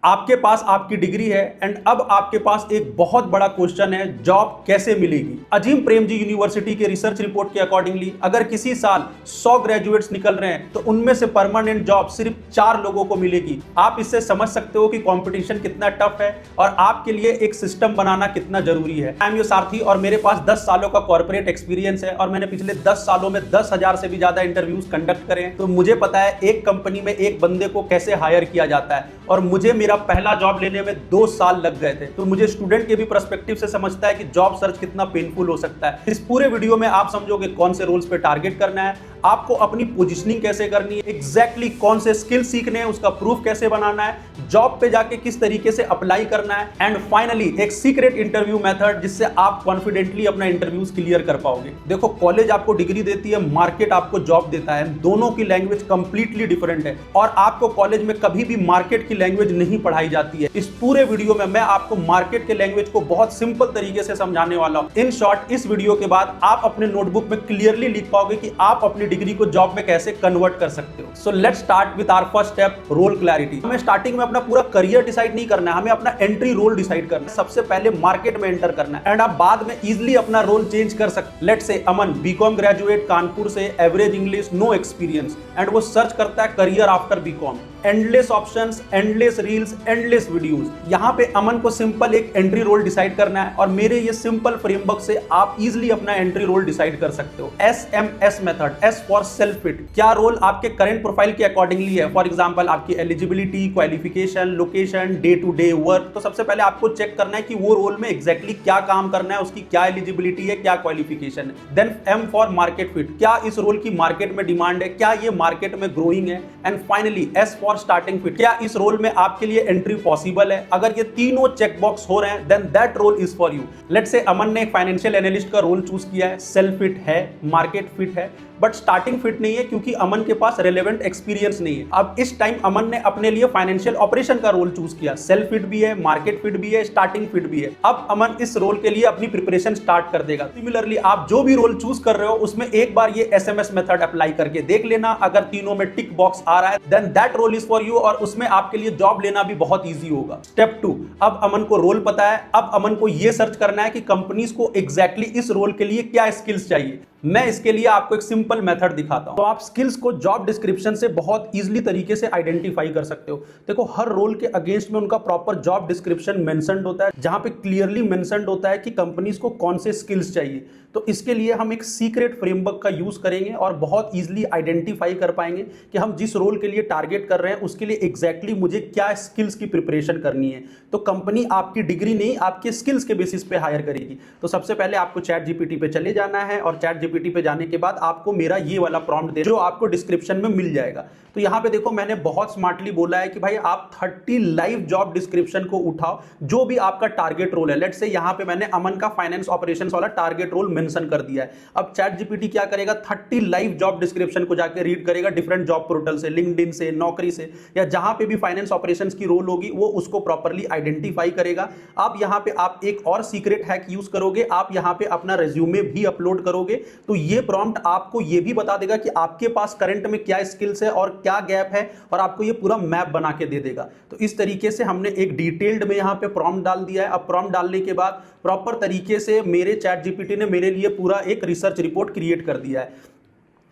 आपके पास आपकी डिग्री है एंड अब आपके पास एक बहुत बड़ा क्वेश्चन है, जॉब कैसे मिलेगी। अजीम प्रेमजी यूनिवर्सिटी के रिसर्च रिपोर्ट के अकॉर्डिंगली अगर किसी साल 100 ग्रेजुएट्स निकल रहे हैं तो उनमें से परमानेंट जॉब सिर्फ 4 लोगों को मिलेगी। आप इससे समझ सकते हो कि कंपटीशन कितना टफ है और आपके लिए एक सिस्टम बनाना कितना जरूरी है। आई एम योर सारथी और मेरे पास 10 सालों का कॉर्पोरेट एक्सपीरियंस है और मैंने पिछले 10 सालों में 10,000 से भी ज्यादा इंटरव्यूज कंडक्ट करे हैं। तो मुझे पता है एक कंपनी में एक बंदे को कैसे हायर किया जाता है और मुझे मेरा पहला जॉब लेने में 2 साल लग गए थे। तो मुझे स्टूडेंट के भी पर्सपेक्टिव से समझता है कि जॉब सर्च कितना पेनफुल हो सकता है। इस पूरे वीडियो में आप समझोगे कौन से रोल्स पे टारगेट करना है, आपको अपनी पोजीशनिंग कैसे करनी है, एग्जैक्टली कौन से स्किल सीखने हैं, उसका प्रूफ कैसे बनाना है, जॉब पे जाके किस तरीके से अप्लाई करना है एंड फाइनली एक सीक्रेट इंटरव्यू मेथड जिससे आप कॉन्फिडेंटली अपना इंटरव्यूज क्लियर कर पाओगे। देखो, कॉलेज आपको डिग्री देती है, मार्केट आपको जॉब देता है, दोनों की लैंग्वेज कंप्लीटली डिफरेंट है और आपको कॉलेज में कभी भी मार्केट की लैंग्वेज नहीं पढ़ाई जाती है। इस पूरे वीडियो में मैं आपको मार्केट के लैंग्वेज को बहुत सिंपल तरीके से समझाने वाला हूं। इन शॉर्ट, इस वीडियो के बाद आप अपने नोटबुक में क्लियरली लिख पाओगे कि आप अपनी डिग्री को जॉब में कैसे कन्वर्ट कर सकते हो। So let's start with our first step, role clarity. हमें स्टार्टिंग में अपना पूरा करियर डिसाइड नहीं करना है, हमें अपना एंट्री रोल डिसाइड करना है। सबसे पहले मार्केट में एंटर करना है एंड आप बाद में इजीली अपना रोल चेंज कर सकते हैं। Let's say Aman BCom graduate Kanpur से, average English, no experience and वो सर्च करता है career after BCom. Endless options, endless reels, endless videos. यहाँ पे अमन को सिंपल एक एंट्री रोल डिसाइड करना है और मेरे ये सिंपल फ्रेमवर्क से आप इजीली अपना एंट्री रोल डिसाइड कर सकते हो। SMS method, S for self fit. क्या रोल आपके करंट प्रोफाइल के अकॉर्डिंगली है। फॉर एग्जांपल आपकी eligibility, qualification, location, day to day work. तो सबसे पहले आपको चेक करना है कि वो रोल में एग्जैक्टली क्या काम करना है, उसकी क्या एलिजिबिलिटी है, क्या क्वालिफिकेशन है। Then M for market fit. क्या इस रोल की मार्केट में डिमांड है, क्या ये मार्केट में ग्रोइंग है। And finally S for starting fit. क्या इस रोल में आपके लिए एंट्री पॉसिबल है। अगर ये तीनों चेक बॉक्स हो रहे हैं then that role is for you. Let's say Aman ने एक फाइनेंशियल एनालिस्ट का रोल चूज किया है, सेल्फ फिट है, मार्केट फिट है, बट स्टार्टिंग फिट नहीं है क्योंकि अमन के पास रेलेवेंट एक्सपीरियंस नहीं है। अब इस टाइम अमन ने अपने लिए फाइनेंशियल ऑपरेशन का रोल चूज किया, सेल्फ फिट भी है, मार्केट फिट भी है, स्टार्टिंग फिट भी है। अब अमन इस रोल के लिए अपनी प्रिपरेशन स्टार्ट कर देगा। सिमिलरली आप जो भी रोल चूज कर रहे हो उसमें एक बार ये SMS मेथड अप्लाई करके देख लेना। अगर तीनों में टिक बॉक्स आ रहा है then that role is for you और उसमें आपके लिए जॉब लेना भी बहुत ईजी होगा। स्टेप 2, अब अमन को रोल पता है, अब अमन को यह सर्च करना है कि कंपनीज को एग्जैक्टली इस रोल के लिए क्या स्किल्स चाहिए। मैं इसके लिए आपको एक सिंपल मेथड दिखाता हूं। तो आप स्किल्स को जॉब डिस्क्रिप्शन से बहुत इजीली तरीके से आइडेंटिफाई कर सकते हो। देखो, हर रोल के अगेंस्ट में उनका प्रॉपर जॉब डिस्क्रिप्शन मेंशन्ड होता है जहां पे क्लियरली मेंशन्ड होता है कि कंपनीज को कौन से स्किल्स चाहिए। तो इसके लिए हम एक सीक्रेट फ्रेमवर्क का यूज करेंगे और बहुत इजीली आइडेंटिफाई कर पाएंगे कि हम जिस रोल के लिए टारगेट कर रहे हैं उसके लिए एग्जैक्टली मुझे क्या स्किल्स की प्रिपरेशन करनी है। तो कंपनी आपकी डिग्री नहीं, आपके स्किल्स के बेसिस पे हायर करेगी। तो सबसे पहले आपको ChatGPT पे चले जाना है और ChatGPT पे जाने के बाद आपको मेरा ये वाला प्रॉम्प्ट दे जो आपको डिस्क्रिप्शन में मिल जाएगा। तो यहाँ पे देखो, मैंने बहुत स्मार्टली बोला है कि भाई आप 30 लाइव जॉब डिस्क्रिप्शन को उठाओ जो भी आपका टारगेट रोल है। लेट्स से यहाँ पे मैंने अमन का फाइनेंस ऑपरेशंस वाला टारगेट रोल मेंशन कर दिया है। अब ChatGPT क्या करेगा, 30 लाइव जॉब डिस्क्रिप्शन को जाके रीड करेगा डिफरेंट जॉब पोर्टल से, लिंक्डइन से, नौकरी से, या जहां पे भी फाइनेंस ऑपरेशंस की रोल होगी वो उसको प्रॉपर्ली आइडेंटिफाई करेगा। अब यहाँ पे आप एक और सीक्रेट हैक यूज करोगे, आप यहाँ पे अपना रेज्यूमे भी अपलोड करोगे तो ये प्रॉम्प्ट आपको ये भी बता देगा कि आपके पास करंट में क्या स्किल्स है और क्या गैप है और आपको ये पूरा मैप बना के दे देगा। तो इस तरीके से हमने एक डिटेल्ड में यहाँ पे प्रॉम्प्ट डाल दिया है। अब प्रॉम्प्ट डालने के बाद प्रॉपर तरीके से मेरे ChatGPT ने मेरे लिए पूरा एक रिसर्च रिपोर्ट क्रिएट कर दिया है।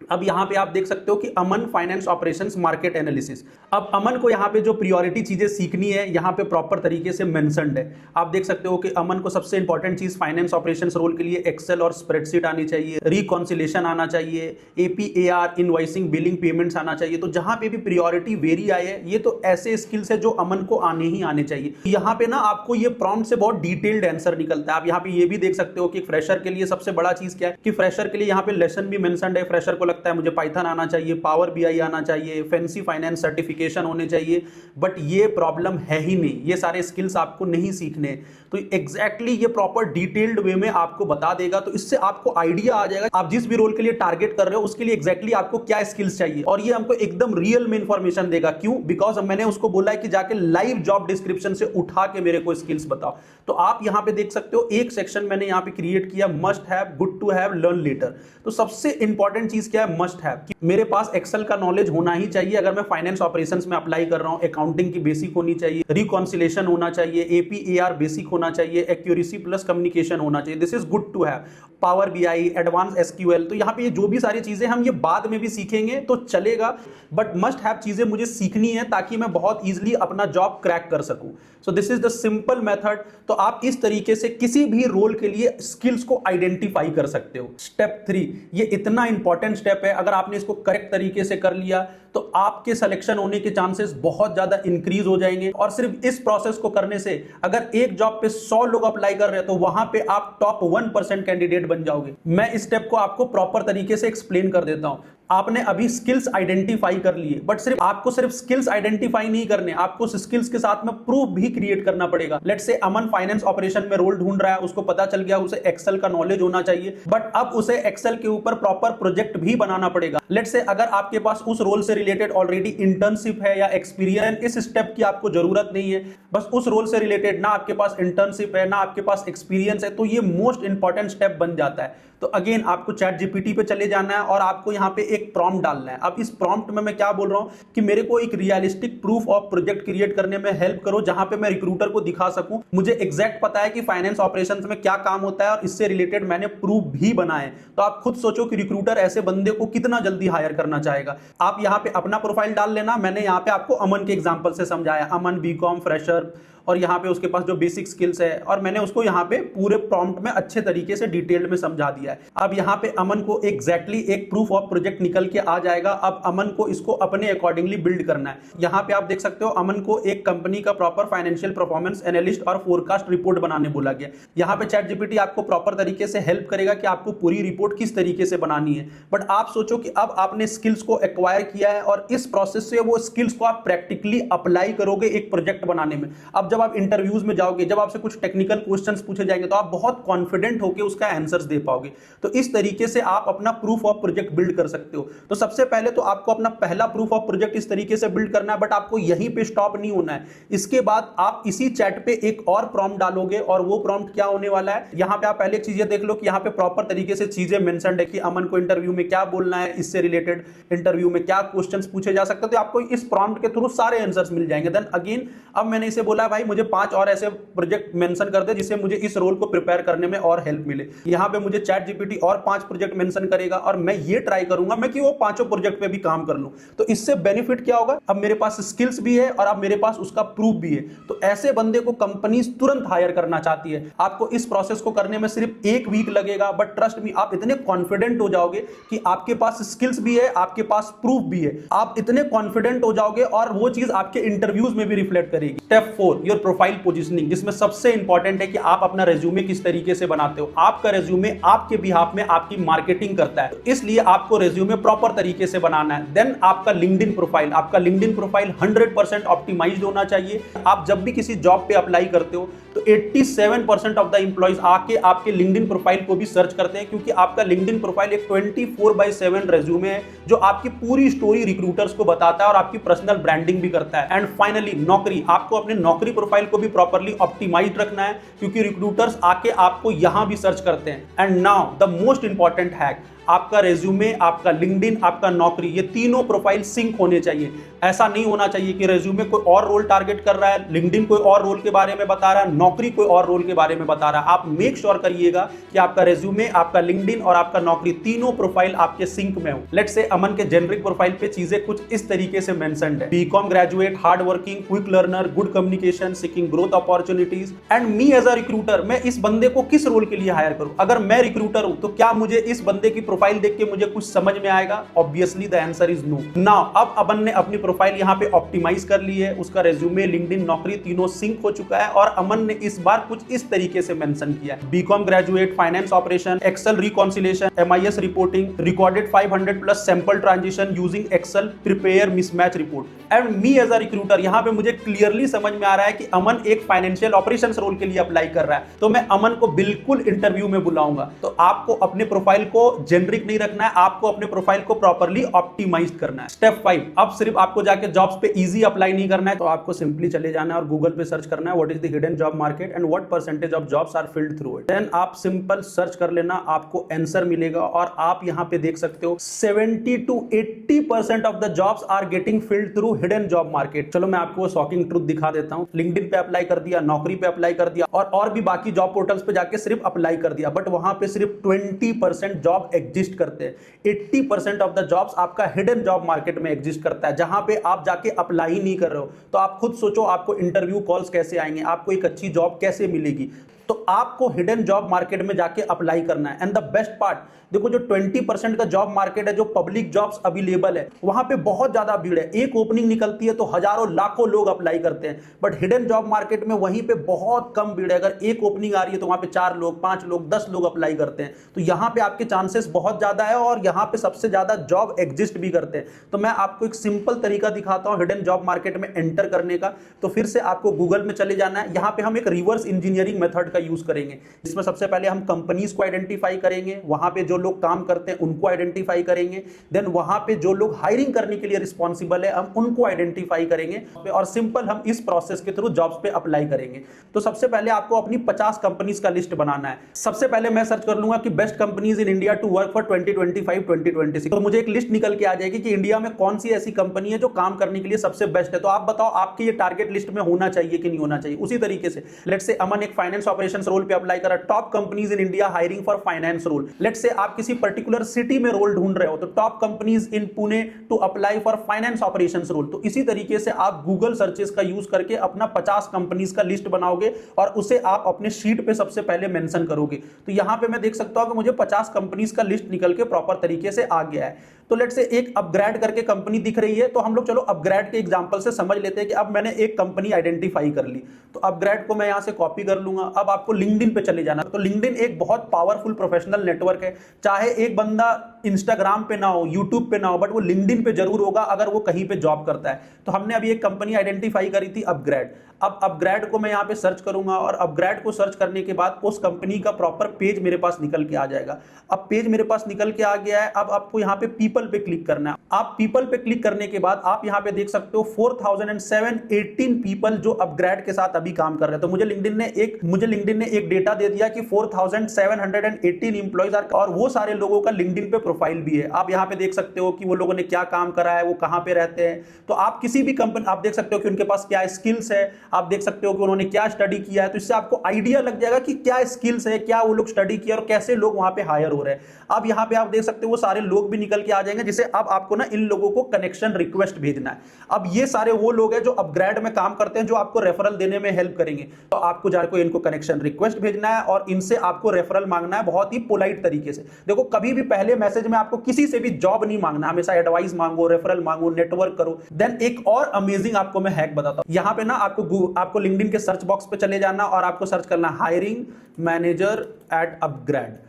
अब यहां पे आप देख सकते हो कि अमन फाइनेंस ऑपरेशंस मार्केट एनालिसिस। अब अमन को यहां पे जो प्रियोरिटी चीजें सीखनी है यहां पे प्रॉपर तरीके से मेंशन्ड है। आप देख सकते हो कि अमन को सबसे इंपॉर्टेंट चीज फाइनेंस ऑपरेशंस रोल के लिए एक्सेल और स्प्रेडशीट आनी चाहिए, रिकॉन्सिलेशन आना चाहिए, APAR इनवॉइसिंग, बिलिंग, पेमेंट्स आना चाहिए। तो जहां पे भी प्रियोरिटी वेरी आए है ये तो ऐसे स्किल्स है जो अमन को आने ही आने चाहिए। यहाँ पे ना आपको ये प्रॉम्प्ट से बहुत डिटेल्ड आंसर निकलता है। आप यहाँ पे ये भी देख सकते हो कि फ्रेशर के लिए सबसे बड़ा चीज क्या है कि फ्रेशर के लिए यहाँ पे लेसन भी मेंशन्ड है। फ्रेशर को लगता है मुझे पाइथन आना चाहिए, पावर BI आना चाहिए, फैंसी फाइनेंस सर्टिफिकेशन होने चाहिए, बट ये प्रॉब्लम है ही नहीं, ये सारे स्किल्स आपको नहीं सीखने। तो एग्जैक्टली ये प्रॉपर डिटेल्ड वे में आपको बता देगा। तो इससे आपको आइडिया आ जाएगा आप जिस भी रोल के लिए टारगेट कर रहे हो उसके लिए एग्जैक्टली आपको क्या स्किल्स चाहिए और ये हमको एकदम रियल में इंफॉर्मेशन देगा। क्यों? बिकॉज मैंने उसको बोला है कि जाके लाइव जॉब डिस्क्रिप्शन से उठा के मेरे को स्किल्स बताओ। तो आप यहां पे देख सकते हो एक सेक्शन मैंने यहां पे क्रिएट किया, must have, good to have, learn later. तो सबसे इंपॉर्टेंट चीज क्या है, मस्ट हैव कि मेरे पास एक्सेल का नॉलेज होना ही चाहिए। अगर मैं फाइनेंस ऑपरेशंस में अप्लाई कर रहा हूं, अकाउंटिंग की बेसिक होनी चाहिए, रिकॉन्सिलेशन होना चाहिए, एपीएआर बेसिक होना चाहिए, एक्यूरेसी प्लस कम्युनिकेशन होना चाहिए। This is good to have. Power BI, advance SQL, तो यहाँ पे ये जो भी सारी चीजें हम ये बाद में भी सीखेंगे तो चलेगा, बट मस्ट हैव चीजें मुझे सीखनी है ताकि मैं बहुत इजीली अपना जॉब क्रैक कर सकूं। So this is the simple method. तो आप इस तरीके से किसी भी रोल के लिए स्किल्स को आइडेंटिफाई कर सकते हो। स्टेप 3, ये इतना इंपॉर्टेंट स्टेप है। अगर आपने इसको करेक्ट तरीके से कर लिया तो आपके सिलेक्शन होने के चांसेस बहुत ज्यादा इंक्रीज हो जाएंगे। और सिर्फ इस प्रोसेस को करने से अगर एक जॉब पे 100 लोग अप्लाई कर रहे हैं तो वहां पे आप टॉप 1% कैंडिडेट बन जाओगे। मैं इस स्टेप को आपको प्रॉपर तरीके से एक्सप्लेन कर देता हूं। आपने अभी स्किल्स आइडेंटिफाई कर लिए, बट आपको सिर्फ स्किल्स आइडेंटिफाई नहीं करने, आपको स्किल्स के साथ में प्रूफ भी क्रिएट करना पड़ेगा। Let's say Aman finance operation में रोल ढूंढ रहा है, उसको पता चल गया उसे एक्सेल का नॉलेज होना चाहिए, बट अब उसे एक्सेल के ऊपर प्रॉपर प्रोजेक्ट भी बनाना पड़ेगा। लेट्स से अगर आपके पास उस रोल से रिलेटेड ऑलरेडी इंटर्नशिप है या एक्सपीरियंस, इस स्टेप की आपको जरूरत नहीं है। बस उस रोल से रिलेटेड ना आपके पास इंटर्नशिप है ना आपके पास एक्सपीरियंस है, तो ये मोस्ट इंपॉर्टेंट स्टेप बन जाता है। तो अगेन आपको चैट जीपीटी पे चले जाना है और आपको यहाँ पे एक प्रॉम्प्ट डालना है। अब इस प्रॉम्प्ट में मैं क्या बोल रहा हूँ कि मेरे को एक realistic proof of project create करने में हेल्प करो, जहां पे मैं रिक्रूटर को दिखा सकूं मुझे एग्जैक्ट पता है कि फाइनेंस ऑपरेशंस में क्या काम होता है और इससे रिलेटेड मैंने प्रूफ भी बनाए। तो आप खुद सोचो कि रिक्रूटर ऐसे बंदे को कितना जल्दी हायर करना चाहेगा। आप यहाँ पे अपना प्रोफाइल डाल लेना। मैंने यहाँ पे आपको अमन के एग्जाम्पल से समझाया, अमन बीकॉम फ्रेशर, और यहाँ पे उसके पास जो बेसिक स्किल्स है, और मैंने उसको यहाँ पे पूरे प्रॉम्प्ट में अच्छे तरीके से डिटेल्ड में समझा दिया है। अब यहाँ पे अमन को एग्जैक्टली एक प्रूफ ऑफ प्रोजेक्ट निकल के आ जाएगा। अब अमन को इसको अपने अकॉर्डिंगली बिल्ड करना है। यहाँ पे आप देख सकते हो अमन को एक कंपनी का प्रॉपर फाइनेंशियल परफॉर्मेंस एनालिस्ट और फोरकास्ट रिपोर्ट बनाने बोला गया। यहाँ पे चैट जीपीटी आपको प्रॉपर तरीके से हेल्प करेगा कि आपको पूरी रिपोर्ट किस तरीके से बनानी है। बट आप सोचो कि अब आपने स्किल्स को एक्वायर किया है और इस प्रोसेस से वो स्किल्स को आप प्रैक्टिकली अप्लाई करोगे एक प्रोजेक्ट बनाने में। अब जब आप इंटरव्यूज में जाओगे, जब आपसे कुछ टेक्निकल क्वेश्चंस पूछे जाएंगे तो आप बहुत कॉन्फिडेंट होकर उसका आंसर्स दे पाओगे। तो इस तरीके से आप अपना प्रूफ ऑफ प्रोजेक्ट बिल्ड कर सकते हो। तो सबसे पहले तो आपको अपना पहला प्रूफ ऑफ प्रोजेक्ट इस तरीके से बिल्ड करना है, बट आपको यहीं पे स्टॉप नहीं होना है। इसके बाद आप इसी चैट पे एक और प्रॉम्प्ट डालोगे, और वो प्रॉम्प्ट क्या होने वाला है, यहां पे आप पहले एक चीज देख लो कि यहां पे प्रॉपर तरीके से चीजें मेंशन्ड है कि अमन को इंटरव्यू में क्या बोलना है, इससे रिलेटेड इंटरव्यू में क्या क्वेश्चंस पूछे जा सकते हैं। तो आपको इस प्रॉम्प्ट के थ्रू सारे आंसर्स मिल जाएंगे। देन अगेन अब मैंने इसे बोला भाई मुझे 5 और ऐसे प्रोजेक्ट मेंशन कर दे जिससे मुझे इस रोल को प्रिपेयर करने में और हेल्प मिले। यहां पे मुझे चैट जीपीटी और 5 प्रोजेक्ट मेंशन करेगा और मैं ये ट्राई करूंगा मैं कि वो 5 प्रोजेक्ट पे भी काम कर लूं। तो इससे बेनिफिट क्या होगा, अब मेरे पास स्किल्स भी है और अब मेरे पास उसका प्रूफ भी है। तो ऐसे बंदे को कंपनी तुरंत हायर करना चाहती है। आपको इस प्रोसेस को करने में सिर्फ 1 वीक लगेगा, बट ट्रस्ट मी आप इतने कॉन्फिडेंट हो जाओगे कि आपके पास स्किल्स भी है, आपके पास प्रूफ भी है। आप इतने कॉन्फिडेंट हो जाओगे और वो चीज आपके इंटरव्यूज में भी रिफ्लेक्ट करेगी। स्टेप 4, योर प्रोफाइल पोजीशनिंग, जिसमें सबसे इंपॉर्टेंट है कि आप अपना रेज्यूमे किस तरीके से बनाते हो। आपका रेज्यूमे आपके बिहाफ में आपकी मार्केटिंग करता है, तो इसलिए आपको रेज्यूमे प्रॉपर तरीके से बनाना है। देन आपका लिंक्डइन प्रोफाइल, आपका लिंक्डइन प्रोफाइल 100% ऑप्टिमाइज्ड होना चाहिए। आप जब भी किसी जॉब पे अप्लाई करते हो तो 87% ऑफ द एम्प्लॉइज आके आपके लिंक्डइन प्रोफाइल को भी सर्च करते हैं, क्योंकि आपका लिंक्डइन प्रोफाइल एक 24/7 रेज्यूमे है जो आपकी पूरी स्टोरी रिक्रूटर्स को बताता है और आपकी पर्सनल ब्रांडिंग भी करता है। एंड फाइनली नौकरी, आपको अपने नौकरी प्रोफाइल को भी प्रॉपर्ली ऑप्टिमाइज्ड रखना है, क्योंकि रिक्रूटर्स आके आपको यहां भी सर्च करते हैं। And now the most important hack, आपका रेज्यूमे, आपका लिंक्डइन, आपका नौकरी, ये तीनों प्रोफाइल सिंक होने चाहिए। ऐसा नहीं होना चाहिए कि रेज्यूमे कोई और रोल टारगेट कर रहा है, लिंक्डइन कोई और रोल के बारे में बता रहा है, नौकरी कोई और रोल के बारे में बता रहा है। आप मेक श्योर करिएगा कि आपका रेज्यूमे, आपका लिंक्डइन और आपका नौकरी तीनों प्रोफाइल आपके सिंक में हो। लेट्स से अमन के जेनरिक प्रोफाइल पे चीजें कुछ इस तरीके से मेंशन्ड है। BCom graduate, hard working, quick learner, good communication, seeking growth opportunities. And me as a recruiter, मैं इस बंदे को किस रोल के लिए हायर करूं? अगर मैं रिक्रूटर हूं तो क्या मुझे इस बंदे की प्रोफाइल देख के मुझे कुछ समझ में आएगा? Obviously the answer is no. Now अब अमन ने अपनी प्रोफाइल यहाँ पे ऑप्टिमाइज कर ली है, उसका रेज्यूमे, लिंक्डइन, नौकरी तीनों सिंक हो चुका है, और अमन ने इस बार कुछ इस तरीके से मेंशन किया है। BCom graduate, finance operation, Excel reconciliation, MIS reporting, recorded 500+ sample transition using Excel, prepare mismatch report. And me as a recruiter, यहाँ पे मुझे क्लियरली समझ में आ रहा है कि अमन एक फाइनेंशियल ऑपरेशंस रोल के लिए अप्लाई कर रहा है, तो मैं अमन को बिल्कुल इंटरव्यू में बुलाऊंगा। तो आपको अपने प्रोफाइल को जेनरिक नहीं रखना है, आपको अपने प्रोफाइल को प्रॉपर्ली ऑप्टिमाइज करना है। स्टेप 5, अब सिर्फ आपको जाके जॉब्स पे इजी अप्लाई नहीं करना है, तो आपको सिंपली चले जाना है और गूगल पे सर्च करना है what is the hidden job market and what percentage of jobs are filled through it. Then आप सिंपल सर्च कर लेना, आपको आंसर मिलेगा और आप यहां पे देख सकते हो 70 to 80% of the jobs are getting filled through hidden job market. चलो मैं आपको शॉकिंग ट्रुथ दिखा देता हूं। लिंक्डइन पे अप्लाई कर दिया, नौकरी पे अप्लाई कर दिया और भी बाकी जॉब पोर्टल्स पे जाके सिर्फ अप्लाई कर दिया, बट वहां पे सिर्फ 20% जॉब एग्जिस्ट करते हैं। 80% ऑफ द जॉब्स आपका हिडन जॉब मार्केट में एग्जिस्ट करता है, जहां पे आप जाके अप्लाई नहीं कर रहे हो। तो आप खुद सोचो आपको इंटरव्यू कॉल्स कैसे आएंगे, आपको एक अच्छी जॉब कैसे मिलेगी। तो आपको हिडन जॉब मार्केट में जाके अप्लाई करना है। एंड द बेस्ट पार्ट, देखो जो 20% का जॉब मार्केट है, जो पब्लिक जॉब्स अवेलेबल है, वहां पे बहुत ज्यादा भीड़ है। एक ओपनिंग निकलती है तो हजारों लाखों लोग अप्लाई करते हैं, बट हिडन जॉब मार्केट में वहीं पे बहुत कम भीड़ है। अगर एक ओपनिंग आ रही है तो वहां पे 4 लोग, 5 लोग, 10 लोग अप्लाई करते हैं। तो यहां पे आपके चांसेस बहुत ज्यादा है और यहां पे सबसे ज्यादा जॉब एग्जिस्ट भी करते हैं। तो मैं आपको एक सिंपल तरीका दिखाता हूं हिडन जॉब मार्केट में एंटर करने का। तो फिर से आपको गूगल में चले जाना है। यहां पे हम एक रिवर्स इंजीनियरिंग मेथड का यूज करेंगे, जिसमें सबसे पहले हम कंपनीज को आइडेंटिफाई करेंगे, वहां पे जो लोग काम करते हैं उनको आइडेंटिफाई करेंगे। देन वहां पे जो लोग हायरिंग करने के लिए रिस्पॉन्सिबल है हम उनको आइडेंटिफाई करेंगे और सिंपल हम इस प्रोसेस के थ्रू जॉब्स पे अप्लाई करेंगे। तो सबसे पहले आपको अपनी 50 कंपनीज का लिस्ट बनाना है। सबसे पहले मैं सर्च कर लूंगा कि best companies in India to work for 2025-2026। तो मुझे एक लिस्ट निकल के आ जाएगी कि इंडिया में कौन सी ऐसी कंपनी है जो काम करने के लिए सबसे बेस्ट है। तो आप बताओ आपकी ये टारगेट लिस्ट में होना चाहिए कि नहीं होना चाहिए। उसी तरीके से लेट्स से अमन एक फाइनेंस ऑपरेशंस रोल पे अप्लाई करा, top companies in India hiring for finance role. Let's say आप किसी पर्टिकुलर सिटी में रोल ढूंढ रहे हो, तो top companies in Pune to apply for finance operations role. तो इसी तरीके से आप गूगल सर्चेस का यूज करके अपना 50 कंपनीज का लिस्ट बनाओगे और उसे आप अपने शीट पे सबसे पहले मेंशन करोगे। तो यहां पे मैं देख सकता हूं कि मुझे 50 कंपनीज का लिस्ट निकल के प्रॉपर तरीके से आ गया है। तो लेट्स से एक अपग्रेड करके कंपनी दिख रही है, तो हम लोग चलो अपग्रेड के एग्जांपल से समझ लेते हैं कि अब मैंने एक कंपनी आइडेंटिफाई कर ली। तो अपग्रेड को मैं यहां से कॉपी कर लूंगा। अब आपको लिंक्डइन पे चले जाना। तो लिंक्डइन एक बहुत पावरफुल प्रोफेशनल नेटवर्क है। चाहे एक बंदा इंस्टाग्राम पे ना हो, यूट्यूब पे ना हो, बट वो लिंक्डइन पे जरूर होगा अगर वो कहीं पे जॉब करता है। तो हमने अभी एक कंपनी आइडेंटिफाई करी थी अपग्रेड। अब अपग्रेड को मैं यहाँ पे सर्च करूंगा और अपग्रेड को सर्च करने के बाद उस कंपनी का प्रॉपर पेज मेरे पास निकल के आ जाएगा। अब पेज मेरे पास निकल के आ गया है। अब आपको यहाँ पे पीपल पे क्लिक करना है। आप पीपल पे क्लिक करने के बाद आप यहाँ पे देख सकते हो 4018 पीपल जो अपग्रेड के साथ अभी काम कर रहे हैं। तो मुझे लिंक्डइन ने एक डेटा दे दिया कि 4718 इंप्लॉइज आर, और वो सारे लोगों का लिंक्डइन पे प्रोफाइल भी है। आप यहाँ पे देख सकते हो कि वो लोगों ने क्या काम करा है, वो कहाँ पे रहते हैं। तो आप किसी भी कंपनी, आप देख सकते हो कि उनके पास क्या स्किल्स है, आप देख सकते हो कि उन्होंने क्या स्टडी किया है। तो इससे आपको आइडिया लग जाएगा कि क्या स्किल्स है, क्या वो लोग स्टडी किया और कैसे लोग वहां पे हायर हो रहे हैं। अब यहाँ पे आप देख सकते हो वो सारे लोग भी निकल के आ जाएंगे, जिसे अब आपको ना इन लोगों को कनेक्शन रिक्वेस्ट भेजना है। अब ये सारे वो लोग हैं जो अपग्रेड में काम करते हैं, जो आपको रेफरल देने में हेल्प करेंगे। तो आपको जाकर इनको कनेक्शन रिक्वेस्ट भेजना है और इनसे आपको रेफरल मांगना है बहुत ही पोलाइट तरीके से। देखो कभी भी पहले मैसेज में आपको किसी से भी जॉब नहीं मांगना, हमेशा एडवाइस मांगो, रेफरल मांगो, नेटवर्क करो। देन एक और अमेजिंग आपको मैं हैक बताता हूं। यहां पे ना आपको लिंक्डइन के सर्च बॉक्स पे चले जाना और आपको सर्च करना हायरिंग मैनेजर एट अपग्रेड।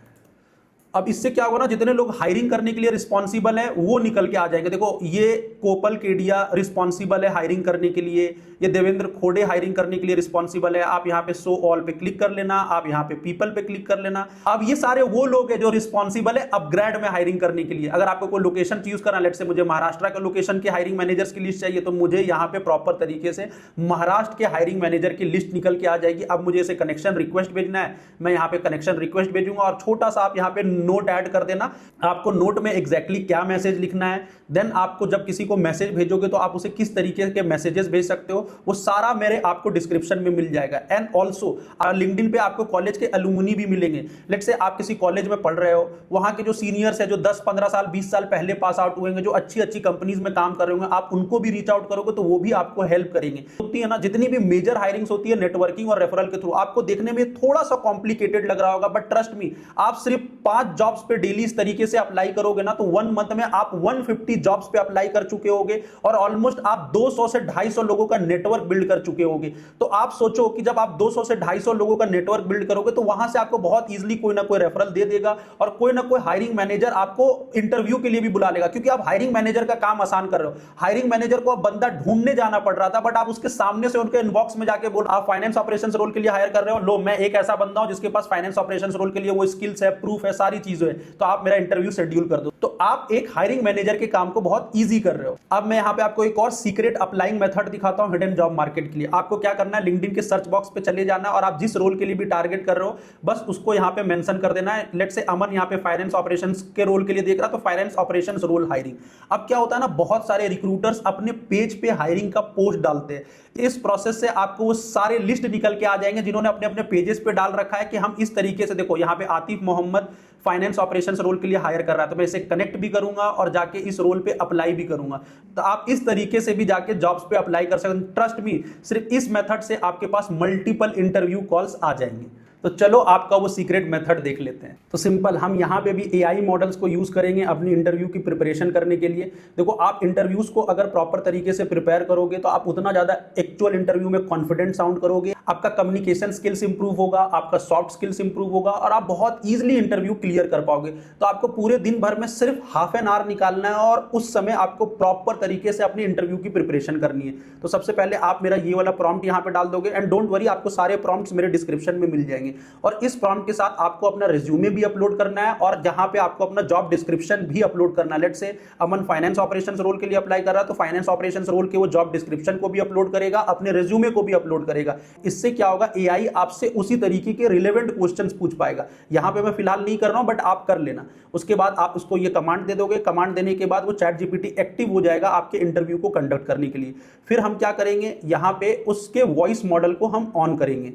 अब इससे क्या होगा ना, जितने लोग हायरिंग करने के लिए रिस्पॉन्सिबल है वो निकल के आ जाएंगे। देखो ये कोपल केडिया रिस्पॉन्सिबल है हायरिंग करने के लिए, ये देवेंद्र खोड़े हायरिंग करने के लिए रिस्पॉन्सिबल है। आप यहाँ पे शो ऑल पे क्लिक कर लेना, आप यहाँ पे पीपल पे क्लिक कर लेना। अब ये सारे वो लोग हैं जो रिस्पॉन्सिबल है अपग्रेड में हायरिंग करने के लिए। अगर आपको कोई लोकेशन चूज करना, लेट से मुझे महाराष्ट्र के लोकेशन के हायरिंग मैनेजर्स की लिस्ट चाहिए, तो मुझे यहाँ पे प्रॉपर तरीके से महाराष्ट्र के हायरिंग मैनेजर की लिस्ट निकल के आ जाएगी। अब मुझे इसे कनेक्शन रिक्वेस्ट भेजना है, मैं यहाँ पे कनेक्शन रिक्वेस्ट भेजूंगा और छोटा सा आप यहाँ पे नोट ऐड कर देना। आपको नोट में एग्जैक्टली क्या मैसेज लिखना है, देन आपको जब किसी को मैसेज भेजोगे तो आप उसे किस तरीके के मैसेजेस भेज सकते हो, वो सारा मेरे आपको डिस्क्रिप्शन में मिल जाएगा। एंड ऑल्सो लिंक्डइन पे आपको कॉलेज के अलुमनी भी मिलेंगे। लेट्स से आप किसी कॉलेज में पढ़ रहे हो, वहां के जो सीनियर्स है, जो 10-15 साल 20 साल पहले पास आउट हुए हैं, जो अच्छी अच्छी कंपनीज में काम कर रहे होंगे, आप उनको भी रीच आउट करोगे तो वो भी आपको हेल्प करेंगे। होती है ना, जितनी भी मेजर हायरिंग्स होती है नेटवर्किंग और रेफरल के थ्रू, आपको देखने में थोड़ा सा कॉम्प्लिकेटेड लग रहा होगा, बट ट्रस्ट मी, आप सिर्फ 5 जॉब्स पे डेली इस तरीके से अप्लाई करोगे ना, तो 1 मंथ में आप 150 जॉब्स पे अप्लाई कर चुके होगे और ऑलमोस्ट आप 200 से 250 लोगों का नेटवर्क बिल्ड कर चुके होगे। तो आप सोचो कि जब आप 200 से 250 लोगों का नेटवर्क बिल्ड करोगे तो वहां से आपको बहुत इजीली कोई ना कोई रेफरल दे देगा और कोई ना कोई हायरिंग मैनेजर आपको इंटरव्यू के लिए भी बुला लेगा, क्योंकि आप हायरिंग मैनेजर का काम आसान कर रहे हो। हायरिंग मैनेजर को अब बंदा ढूंढने जाना पड़ रहा था, बट आप उसके सामने से उनके इनबॉक्स में जाके बोल, आप फाइनेंस ऑपरेशंस रोल के लिए हायर कर रहे हो, लो मैं एक ऐसा बंदा हूं जिसके पास फाइनेंस ऑपरेशंस रोल के लिए वो स्किल्स है, प्रूफ है, सारी चीजें हैं, तो आप मेरा इंटरव्यू शेड्यूल कर दो। तो आप एक हायरिंग मैनेजर के काम को बहुत ईजी कर रहे हो। अब मैं यहाँ पे आपको एक और सीक्रेट अप्लाइंग मेथड दिखाता हूँ हिडन जॉब मार्केट के लिए। आपको क्या करना है, लिंक्डइन के सर्च बॉक्स पे चले जाना और आप जिस रोल के लिए भी टारगेट कर रहे हो बस उसको यहाँ पे मेंशन कर देना है। लेट्स से अमन यहाँ पे फाइनेंस ऑपरेशंस के रोल के लिए देख रहा, तो फाइनेंस ऑपरेशंस रोल हायरिंग। अब क्या होता है ना, बहुत सारे रिक्रूटर्स अपने पेज पे हायरिंग का पोस्ट डालते हैं। इस प्रोसेस से आपको वो सारे लिस्ट निकल के आ जाएंगे जिन्होंने अपने अपने पेजेस पे डाल रखा है कि हम इस तरीके से, देखो यहाँ पे Atif Mohammad finance operations role के लिए हायर कर रहा है, तो मैं इसे कनेक्ट भी करूंगा और जाके इस रोल पे अप्लाई भी करूंगा। तो आप इस तरीके से भी जाके जॉब्स पे अप्लाई कर सकते हैं। ट्रस्ट मी, सिर्फ इस मेथड से आपके पास मल्टीपल इंटरव्यू कॉल्स आ जाएंगे। तो चलो आपका वो सीक्रेट मेथड देख लेते हैं। तो सिंपल, हम यहाँ पे भी एआई मॉडल्स को यूज करेंगे अपनी इंटरव्यू की प्रिपरेशन करने के लिए। देखो, आप इंटरव्यूज को अगर प्रॉपर तरीके से प्रिपेयर करोगे तो आप उतना ज्यादा एक्चुअल इंटरव्यू में कॉन्फिडेंट साउंड करोगे, आपका कम्युनिकेशन स्किल्स इंप्रूव होगा, आपका सॉफ्ट स्किल्स इंप्रूव होगा और आप बहुत ईजिली इंटरव्यू क्लियर कर पाओगे। तो आपको पूरे दिन भर में सिर्फ हाफ एन आवर निकालना है और उस समय आपको प्रॉपर तरीके से अपनी इंटरव्यू की प्रिपरेशन करनी है। तो सबसे पहले आप मेरा ये वाला प्रॉम्प्ट यहाँ पे डाल दोगे एंड डोंट वरी, आपको सारे प्रॉम्प्ट्स मेरे डिस्क्रिप्शन में मिल जाएंगे। और इस प्रॉम्प्ट के साथ आपको अपना रिज्यूमे भी अपलोड करना है और जहां पे आपको अपना जॉब डिस्क्रिप्शन भी अपलोड करना है। Let's say Aman finance operations role के लिए अप्लाई कर रहा है, तो फाइनेंस ऑपरेशंस रोल के वो जॉब डिस्क्रिप्शन को भी अपलोड करेगा, अपने रिज्यूमे को भी अपलोड करेगा। इससे क्या होगा, एआई आपसे उसी तरीके के रिलेवेंट क्वेश्चंस पूछ पाएगा। यहां पे मैं फिलहाल नहीं कर रहा हूं, बट आप कर लेना। उसके बाद आप उसको ये कमांड दे दोगे, कमांड देने के बाद वो चैट जीपीटी एक्टिव हो जाएगा आपके इंटरव्यू को कंडक्ट करने के लिए। फिर हम क्या करेंगे, यहां पे उसके वॉइस मॉडल को हम ऑन करेंगे।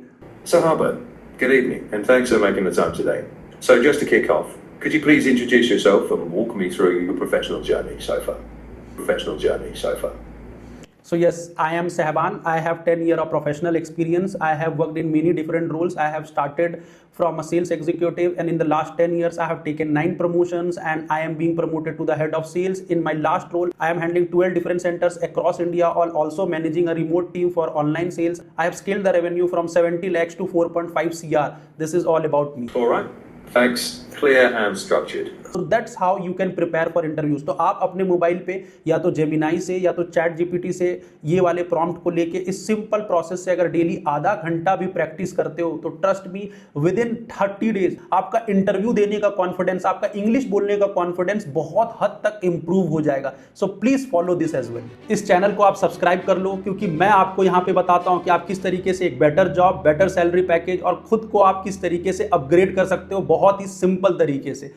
Good evening, and thanks for making the time today. So just to kick off, could you please introduce yourself and walk me through your professional journey so far? So yes, I am Sehban. I have 10 years of professional experience. I have worked in many different roles. I have started from a sales executive, and in the last 10 years, I have taken 9 promotions, and I am being promoted to the head of sales. In my last role, I am handling 12 different centers across India, while also managing a remote team for online sales. I have scaled the revenue from 70 lakhs to 4.5 CR. This is all about me. All right. Thanks. Clear and structured. So that's how you can prepare for interviews. तो आप अपने mobile पे या तो Gemini से या तो chat GPT से ये वाले प्रॉम्प्ट को लेके इस सिंपल प्रोसेस से अगर डेली आधा घंटा भी प्रैक्टिस करते हो तो trust me, with in 30 days आपका इंटरव्यू देने का कॉन्फिडेंस, आपका इंग्लिश बोलने का कॉन्फिडेंस बहुत हद तक इंप्रूव हो जाएगा। So please follow this as well. इस चैनल को आप सब्सक्राइब कर लो, क्योंकि मैं आपको यहाँ पे बताता हूँ कि आप किस तरीके से एक better job, better salary package और खुद को आप किस तरीके से अपग्रेड कर सकते हो बहुत ही सिंपल तरीके से।